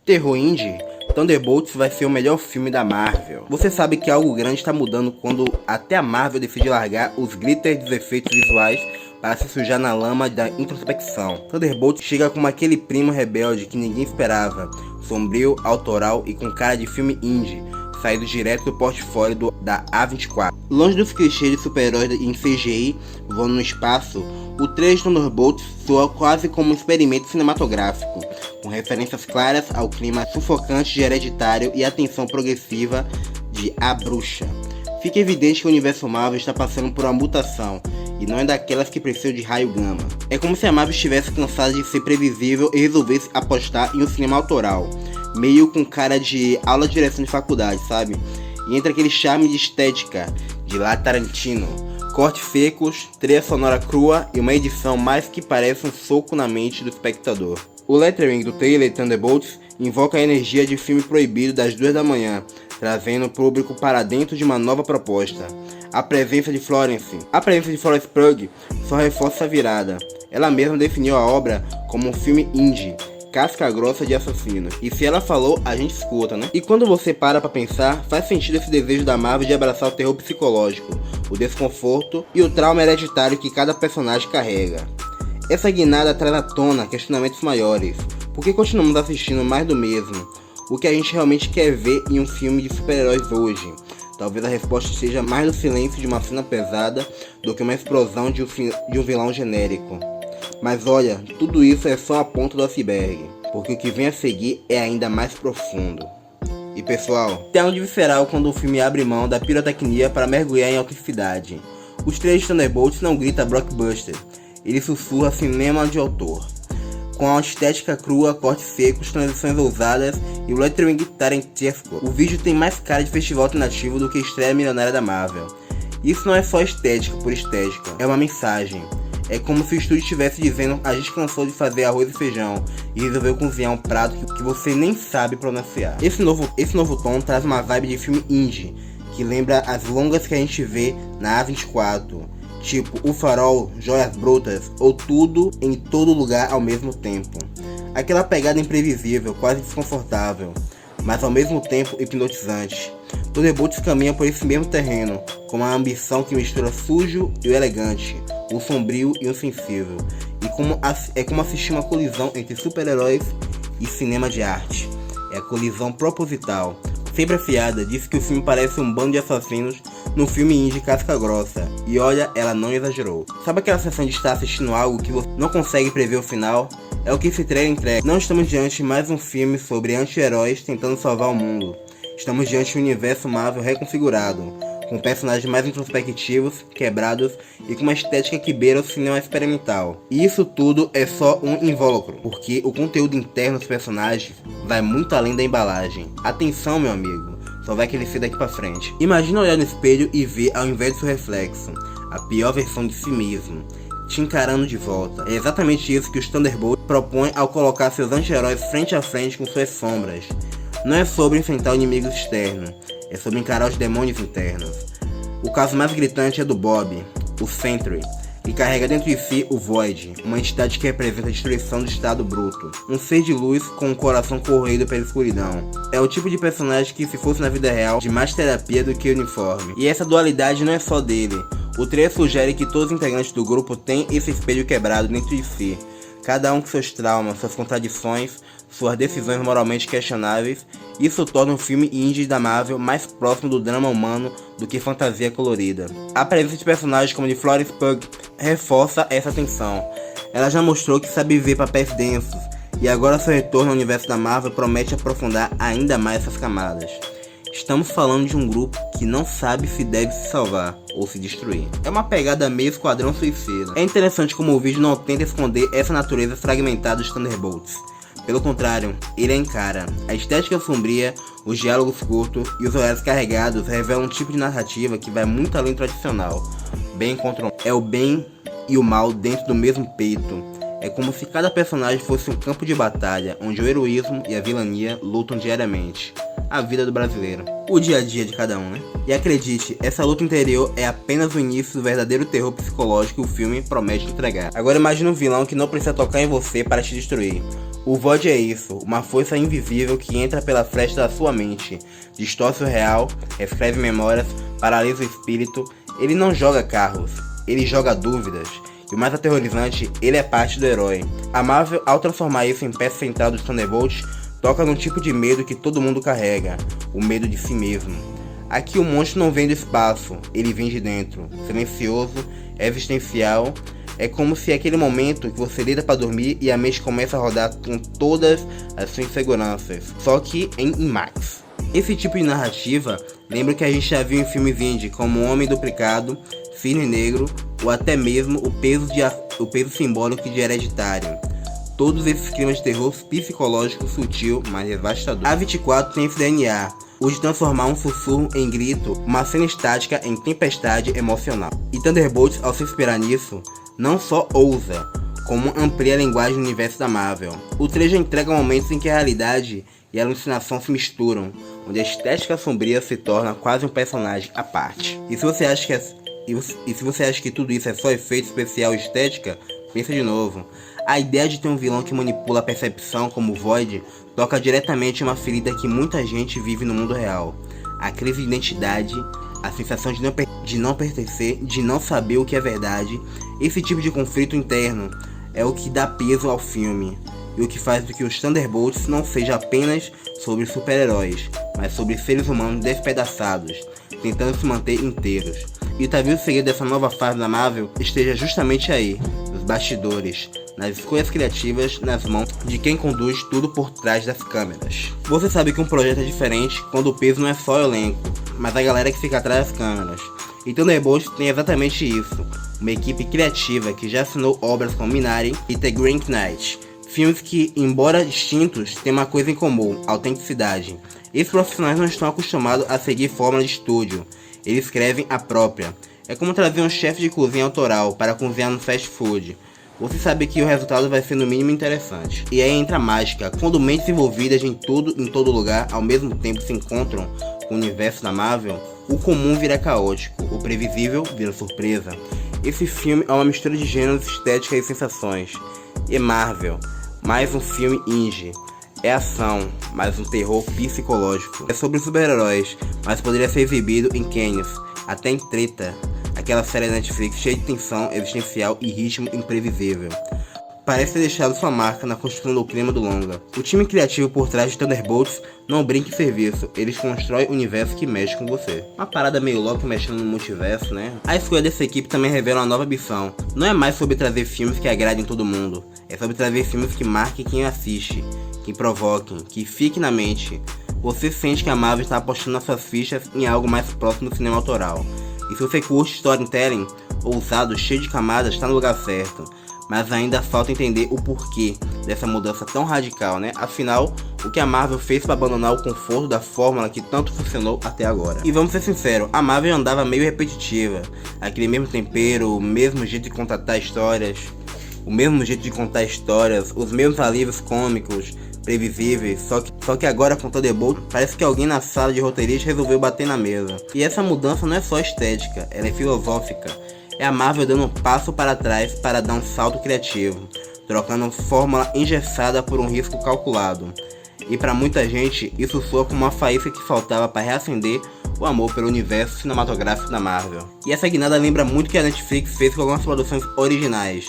Terror indie? Thunderbolts vai ser o melhor filme da Marvel. Você sabe que algo grande está mudando quando até a Marvel decide largar os glitters dos efeitos visuais para se sujar na lama da introspecção. Thunderbolts chega como aquele primo rebelde que ninguém esperava, sombrio, autoral e com cara de filme indie, saído direto do portfólio da A24. Longe dos clichês de super-heróis em CGI voando no espaço, o trailer de Thunderbolts soa quase como um experimento cinematográfico, com referências claras ao clima sufocante de Hereditário e a tensão progressiva de A Bruxa. Fica evidente que o universo Marvel está passando por uma mutação, e não é daquelas que precisam de raio gama. É como se a Marvel estivesse cansada de ser previsível e resolvesse apostar em um cinema autoral, meio com cara de aula de direção de faculdade, sabe? E entre aquele charme de estética de lá Tarantino, cortes secos, trilha sonora crua e uma edição mais que parece um soco na mente do espectador. O lettering do trailer Thunderbolts invoca a energia de filme proibido das 2 da manhã, trazendo o público para dentro de uma nova proposta. A presença de Florence Pugh só reforça a virada. Ela mesma definiu a obra como um filme indie, casca grossa de assassinos. E se ela falou, a gente escuta, né? E quando você para pra pensar, faz sentido esse desejo da Marvel de abraçar o terror psicológico, o desconforto e o trauma hereditário que cada personagem carrega. Essa guinada traz à tona questionamentos maiores. Por que continuamos assistindo mais do mesmo? O que a gente realmente quer ver em um filme de super-heróis hoje? Talvez a resposta esteja mais no silêncio de uma cena pesada do que uma explosão de um vilão genérico. Mas olha, tudo isso é só a ponta do iceberg, porque o que vem a seguir é ainda mais profundo. E pessoal, tem algo de visceral quando o filme abre mão da pirotecnia para mergulhar em autenticidade. Os trailers de Thunderbolts não grita blockbuster, ele sussurra cinema de autor. Com a estética crua, cortes secos, transições ousadas e o lettering tarantesco, o vídeo tem mais cara de festival alternativo do que estreia milionária da Marvel. Isso não é só estética por estética, é uma mensagem. É como se o estúdio estivesse dizendo: a gente cansou de fazer arroz e feijão e resolveu cozinhar um prato que você nem sabe pronunciar. Esse novo tom traz uma vibe de filme indie, que lembra as longas que a gente vê na A24, tipo O Farol, Joias Brutas ou Tudo em Todo Lugar ao mesmo tempo. Aquela pegada imprevisível, quase desconfortável, mas ao mesmo tempo hipnotizante. Thunderbolts caminha por esse mesmo terreno, com uma ambição que mistura sujo e o elegante, o sombrio e o sensível, e é como assistir uma colisão entre super-heróis e cinema de arte. É a colisão proposital. Sempre afiada, disse que o filme parece um bando de assassinos num filme indie casca grossa, e olha, ela não exagerou. Sabe aquela sensação de estar assistindo algo que você não consegue prever o final? É o que esse trailer entrega. Não estamos diante de mais um filme sobre anti-heróis tentando salvar o mundo. Estamos diante de um universo Marvel reconfigurado, com personagens mais introspectivos, quebrados e com uma estética que beira o cinema experimental. E isso tudo é só um invólucro, porque o conteúdo interno dos personagens vai muito além da embalagem. Atenção, meu amigo, só vai crescer daqui pra frente. Imagina olhar no espelho e ver, ao invés do seu reflexo, a pior versão de si mesmo, te encarando de volta. É exatamente isso que os Thunderbolts propõem ao colocar seus anti-heróis frente a frente com suas sombras. Não é sobre enfrentar inimigos externos, é sobre encarar os demônios internos. O caso mais gritante é do Bob, o Sentry, que carrega dentro de si o Void, uma entidade que representa a destruição do estado bruto. Um ser de luz com um coração corroído pela escuridão. É o tipo de personagem que, se fosse na vida real, de mais terapia do que uniforme. E essa dualidade não é só dele. O trailer sugere que todos os integrantes do grupo têm esse espelho quebrado dentro de si. Cada um com seus traumas, suas contradições, suas decisões moralmente questionáveis. Isso torna o filme indie da Marvel mais próximo do drama humano do que fantasia colorida. A presença de personagens como de Florence Pugh reforça essa tensão. Ela já mostrou que sabe viver papéis densos, e agora seu retorno ao universo da Marvel promete aprofundar ainda mais essas camadas. Estamos falando de um grupo que não sabe se deve se salvar ou se destruir. É uma pegada meio Esquadrão Suicida. É interessante como o vídeo não tenta esconder essa natureza fragmentada dos Thunderbolts. Pelo contrário, ele a encara. A estética sombria, os diálogos curtos e os olhares carregados revelam um tipo de narrativa que vai muito além do tradicional. Bem contra é o bem e o mal dentro do mesmo peito. É como se cada personagem fosse um campo de batalha, onde o heroísmo e a vilania lutam diariamente. A vida do brasileiro, o dia a dia de cada um, né? E acredite, essa luta interior é apenas o início do verdadeiro terror psicológico que o filme promete entregar. Agora imagine um vilão que não precisa tocar em você para te destruir. O Void é isso, uma força invisível que entra pela fresta da sua mente, distorce o real, reescreve memórias, paralisa o espírito. Ele não joga carros, ele joga dúvidas. E o mais aterrorizante, ele é parte do herói. A Marvel, ao transformar isso em peça central dos Thunderbolts, toca num tipo de medo que todo mundo carrega, o medo de si mesmo. Aqui o monstro não vem do espaço, ele vem de dentro, silencioso, existencial. É como se aquele momento que você deita para dormir e a mente começa a rodar com todas as suas inseguranças, só que em IMAX. Esse tipo de narrativa lembra que a gente já viu em filmes indie como O Homem Duplicado, Cisne Negro ou até mesmo o peso simbólico de Hereditário. Todos esses climas de terror psicológico sutil, mas devastador. A24 tem esse DNA, o de transformar um sussurro em grito, uma cena estática em tempestade emocional. E Thunderbolts, ao se inspirar nisso, não só ousa, como amplia a linguagem do universo da Marvel. O trailer entrega momentos em que a realidade e a alucinação se misturam, onde a estética sombria se torna quase um personagem à parte. E se você acha que tudo isso é só efeito especial e estética, pensa de novo. A ideia de ter um vilão que manipula a percepção como o Void toca diretamente uma ferida que muita gente vive no mundo real. A crise de identidade, a sensação de não pertencer, de não saber o que é verdade. Esse tipo de conflito interno é o que dá peso ao filme e o que faz com que os Thunderbolts não seja apenas sobre super-heróis, mas sobre seres humanos despedaçados, tentando se manter inteiros. E talvez o segredo dessa nova fase da Marvel esteja justamente aí, nos bastidores, nas escolhas criativas, nas mãos de quem conduz tudo por trás das câmeras. Você sabe que um projeto é diferente quando o peso não é só o elenco, mas a galera que fica atrás das câmeras. E Thunderbolts tem exatamente isso, uma equipe criativa que já assinou obras como Minari e The Green Knight, filmes que, embora distintos, têm uma coisa em comum, autenticidade. Esses profissionais não estão acostumados a seguir fórmula de estúdio, eles escrevem a própria. É como trazer um chefe de cozinha autoral para cozinhar no fast food. Você sabe que o resultado vai ser no mínimo interessante. E aí entra a mágica, quando mentes envolvidas em tudo, em todo lugar, ao mesmo tempo se encontram com o universo da Marvel, o comum vira caótico, o previsível vira surpresa. Esse filme é uma mistura de gêneros, estética e sensações. E Marvel, mais um filme indie. É ação, mas um terror psicológico. É sobre super-heróis, mas poderia ser exibido em Cannes, até em Treta, aquela série da Netflix cheia de tensão existencial e ritmo imprevisível. Parece ter deixado sua marca na construção do clima do longa. O time criativo por trás de Thunderbolts não brinca em serviço, eles constroem o universo que mexe com você. Uma parada meio louca mexendo no multiverso, né? A escolha dessa equipe também revela uma nova ambição. Não é mais sobre trazer filmes que agradem todo mundo, é sobre trazer filmes que marquem quem assiste, que provoquem, que fiquem na mente. Você sente que a Marvel está apostando as suas fichas em algo mais próximo do cinema autoral. E se você curte storytelling ousado, cheio de camadas, está no lugar certo. Mas ainda falta entender o porquê dessa mudança tão radical, né? Afinal, o que a Marvel fez para abandonar o conforto da fórmula que tanto funcionou até agora? E vamos ser sinceros, a Marvel andava meio repetitiva. Aquele mesmo tempero, o mesmo jeito de contar histórias, os mesmos alívios cômicos, previsíveis, só que agora com Thunderbolt parece que alguém na sala de roteiristas resolveu bater na mesa. E essa mudança não é só estética, ela é filosófica. É a Marvel dando um passo para trás para dar um salto criativo, trocando fórmula engessada por um risco calculado. E para muita gente, isso soa como uma faísca que faltava para reacender o amor pelo universo cinematográfico da Marvel. E essa guinada lembra muito o que a Netflix fez com algumas produções originais.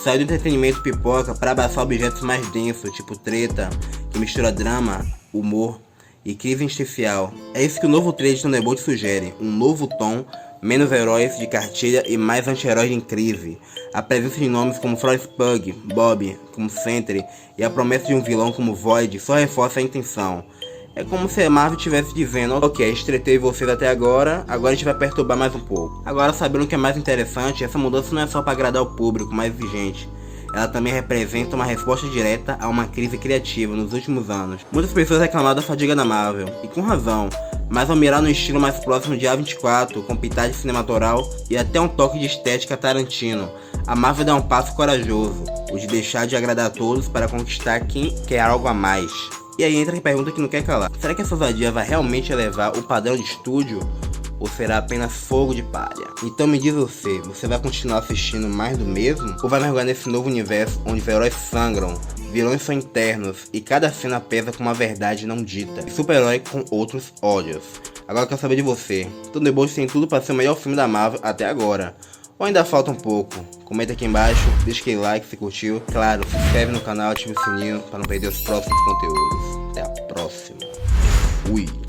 Saiu do entretenimento pipoca para abraçar objetos mais densos, tipo Treta, que mistura drama, humor e crise existencial. É isso que o novo trailer de Thunderbolt sugere, um novo tom, menos heróis de cartilha e mais anti-heróis em crise. A presença de nomes como Florence Pugh, Bob como Sentry e a promessa de um vilão como Void só reforça a intenção. É como se a Marvel estivesse dizendo: ok, estreitei vocês até agora a gente vai perturbar mais um pouco. Agora, sabendo o que é mais interessante, essa mudança não é só para agradar o público mais exigente. Ela também representa uma resposta direta a uma crise criativa nos últimos anos. Muitas pessoas reclamaram da fadiga da Marvel, e com razão, mas ao mirar no estilo mais próximo de A24, com pitagem cinematoral e até um toque de estética Tarantino, a Marvel dá um passo corajoso, o de deixar de agradar a todos para conquistar quem quer algo a mais. E aí entra a pergunta que não quer calar: será que essa ousadia vai realmente elevar o padrão de estúdio? ou será apenas fogo de palha? Então me diz você vai continuar assistindo mais do mesmo? Ou vai mergulhar nesse novo universo onde os heróis sangram, vilões são internos e cada cena pesa com uma verdade não dita, e super-herói com outros ódios? Agora eu quero saber de você, Thunderbolts tem tudo para ser o melhor filme da Marvel até agora? Ou ainda falta um pouco? Comenta aqui embaixo, deixa aquele like se curtiu. Claro, se inscreve no canal, ativa o sininho para não perder os próximos conteúdos. Até a próxima. Fui.